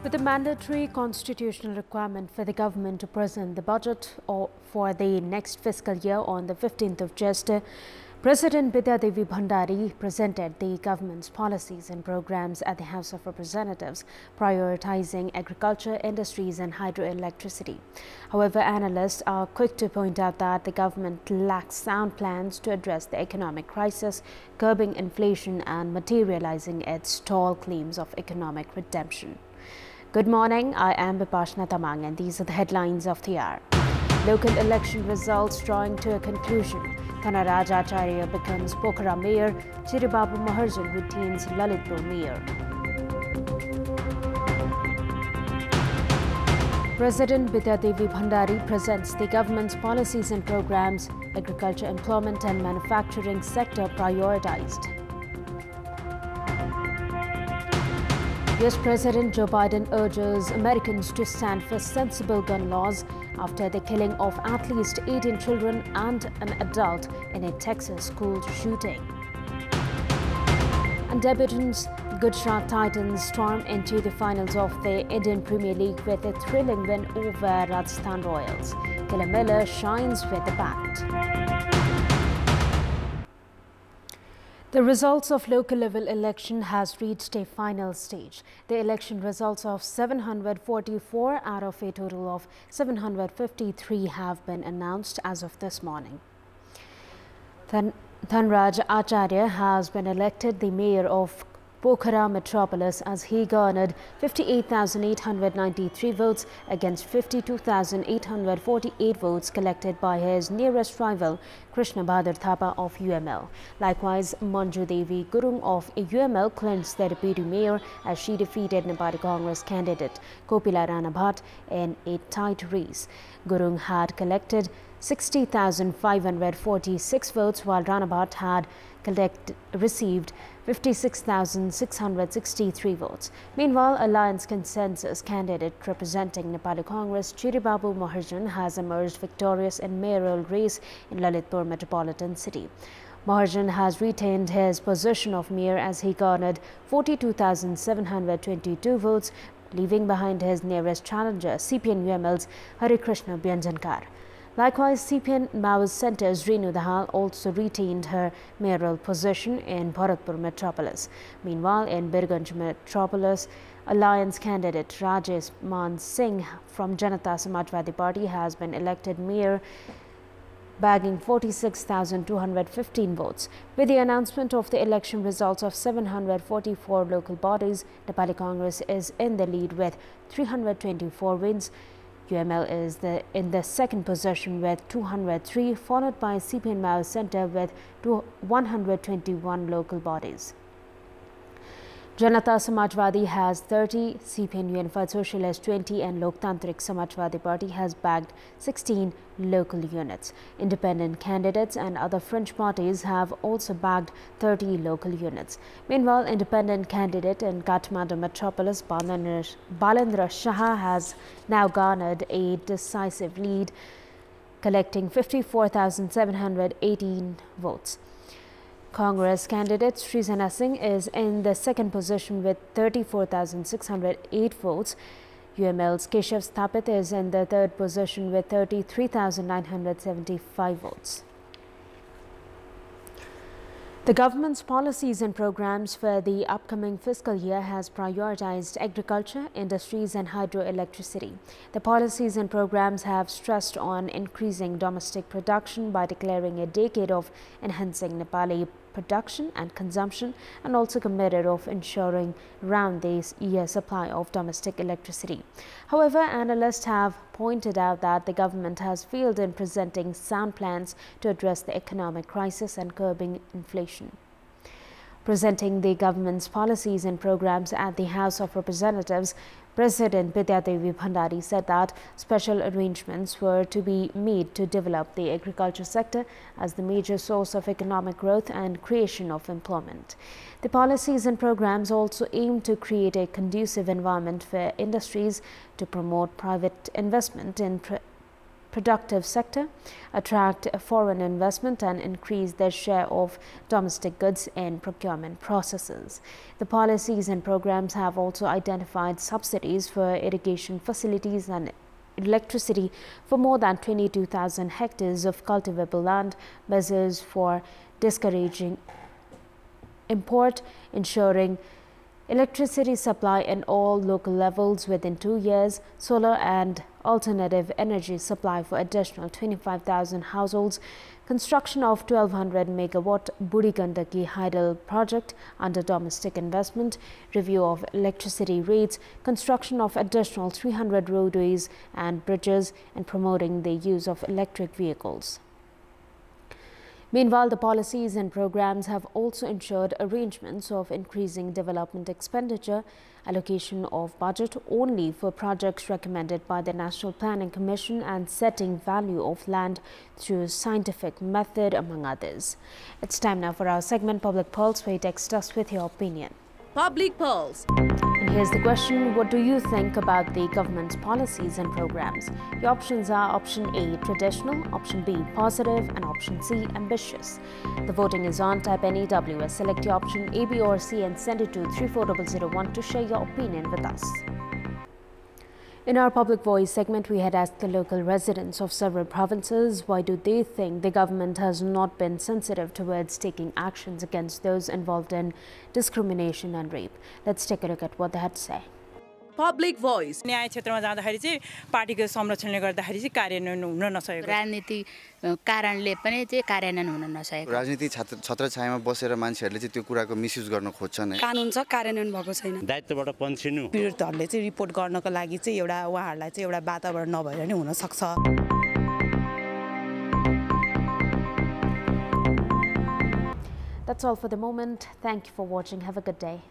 With a mandatory constitutional requirement for the government to present the budget for the next fiscal year on the 15th of Jester, President Bipashna Bhandari presented the government's policies and programs at the House of Representatives, prioritizing agriculture, industries and hydroelectricity. However, analysts are quick to point out that the government lacks sound plans to address the economic crisis, curbing inflation and materializing its tall claims of economic redemption. Good morning, I am Bipashna Tamang and these are the headlines of the hour. Local election results drawing to a conclusion. Thanraj Acharya becomes Pokhara mayor, Chiribabu Maharjan retains Lalitpur mayor. President Bipashna Bhandari presents the government's policies and programs, agriculture, employment and manufacturing sector prioritized. US President Joe Biden urges Americans to stand for sensible gun laws after the killing of at least 18 children and an adult in a Texas school shooting. And debutants Gujarat Titans storm into the finals of the Indian Premier League with a thrilling win over Rajasthan Royals. Killer Miller shines with the bat. The results of local level election has reached a final stage. The election results of 744 out of a total of 753 have been announced as of this morning. Thanraj Acharya has been elected the mayor of Pokhara metropolis as he garnered 58,893 votes against 52,848 votes collected by his nearest rival Krishna Bahadur Thapa of UML. Likewise, Manju Devi Gurung of UML clinched the deputy mayor as she defeated Nepali Congress candidate Kopila Rana Bhatt in a tight race. Gurung had collected 60,546 votes while Rana Bhatt had received 56,663 votes. Meanwhile, Alliance Consensus candidate representing Nepali Congress Chiribabu Maharjan has emerged victorious in mayoral race in Lalitpur metropolitan city. Maharjan has retained his position of mayor as he garnered 42,722 votes, leaving behind his nearest challenger CPN UML's Hari Krishna Byanjankar. Likewise, CPN Maoist Centre's Renu Dahal also retained her mayoral position in Bharatpur metropolis. Meanwhile, in Birganj metropolis, Alliance candidate Rajesh Man Singh from Janata Samajwadi Party has been elected mayor, bagging 46,215 votes. With the announcement of the election results of 744 local bodies, Nepali Congress is in the lead with 324 wins. UML is in the second position with 203, followed by CPN Maoist Centre with 121 local bodies. Janata Samajwadi has 30, CPN Unified Socialist 20 and Loktantrik Samajwadi Party has bagged 16 local units. Independent candidates and other fringe parties have also bagged 30 local units. Meanwhile, independent candidate in Kathmandu metropolis Balendra Shah has now garnered a decisive lead, collecting 54,718 votes. Congress candidate Srizana Singh is in the second position with 34,608 votes. UML's Keshav Sthapit is in the third position with 33,975 votes. The government's policies and programs for the upcoming fiscal year has prioritized agriculture, industries and hydroelectricity. The policies and programs have stressed on increasing domestic production by declaring a decade of enhancing Nepali production and consumption, and also committed of ensuring round-the-year supply of domestic electricity. However, analysts have pointed out that the government has failed in presenting sound plans to address the economic crisis and curbing inflation. Presenting the government's policies and programs at the House of Representatives, President Bipashna Bhandari said that special arrangements were to be made to develop the agriculture sector as the major source of economic growth and creation of employment. The policies and programs also aim to create a conducive environment for industries to promote private investment in productive sector, attract foreign investment and increase their share of domestic goods in procurement processes. The policies and programs have also identified subsidies for irrigation facilities and electricity for more than 22,000 hectares of cultivable land, measures for discouraging import, ensuring electricity supply in all local levels within 2 years, solar and alternative energy supply for additional 25,000 households, construction of 1,200 megawatt Budi Gandaki hydel project under domestic investment, review of electricity rates, construction of additional 300 roadways and bridges, and promoting the use of electric vehicles. Meanwhile, the policies and programs have also ensured arrangements of increasing development expenditure, allocation of budget only for projects recommended by the National Planning Commission, and setting value of land through scientific method, among others. It's time now for our segment Public Pulse, where you text us with your opinion. Public Pulse. And here's the question: what do you think about the government's policies and programs? Your options are option A, traditional, option B, positive, and option C, ambitious. The voting is on. Type NEWS, select your option A, B, or C and send it to 34001 to share your opinion with us. In our Public Voice segment, we had asked the local residents of several provinces why do they think the government has not been sensitive towards taking actions against those involved in discrimination and rape. Let's take a look at what they had to say. Public Voice. न्याय क्षेत्रमा जाँदाखेरि चाहिँ पार्टीको संरक्षणले गर्दाखेरि चाहिँ कार्यान्वयन हुन नसकेको राजनीति कारणले पनि चाहिँ कार्यान्वयन हुन नसकेको राजनीति छत्रछायामा बसेर मान्छेहरूले चाहिँ त्यो कुराको मिसयुज गर्न खोज्छन् कानुन छ कार्यान्वयन भएको छैन दायित्वबाट पन्छिनु पीडितहरूले चाहिँ रिपोर्ट गर्नको लागि चाहिँ एउटा उहाँहरूलाई चाहिँ एउटा वातावरण नभएर नि हुन सक्छ That's all for the moment. Thank you for watching. Have a good day.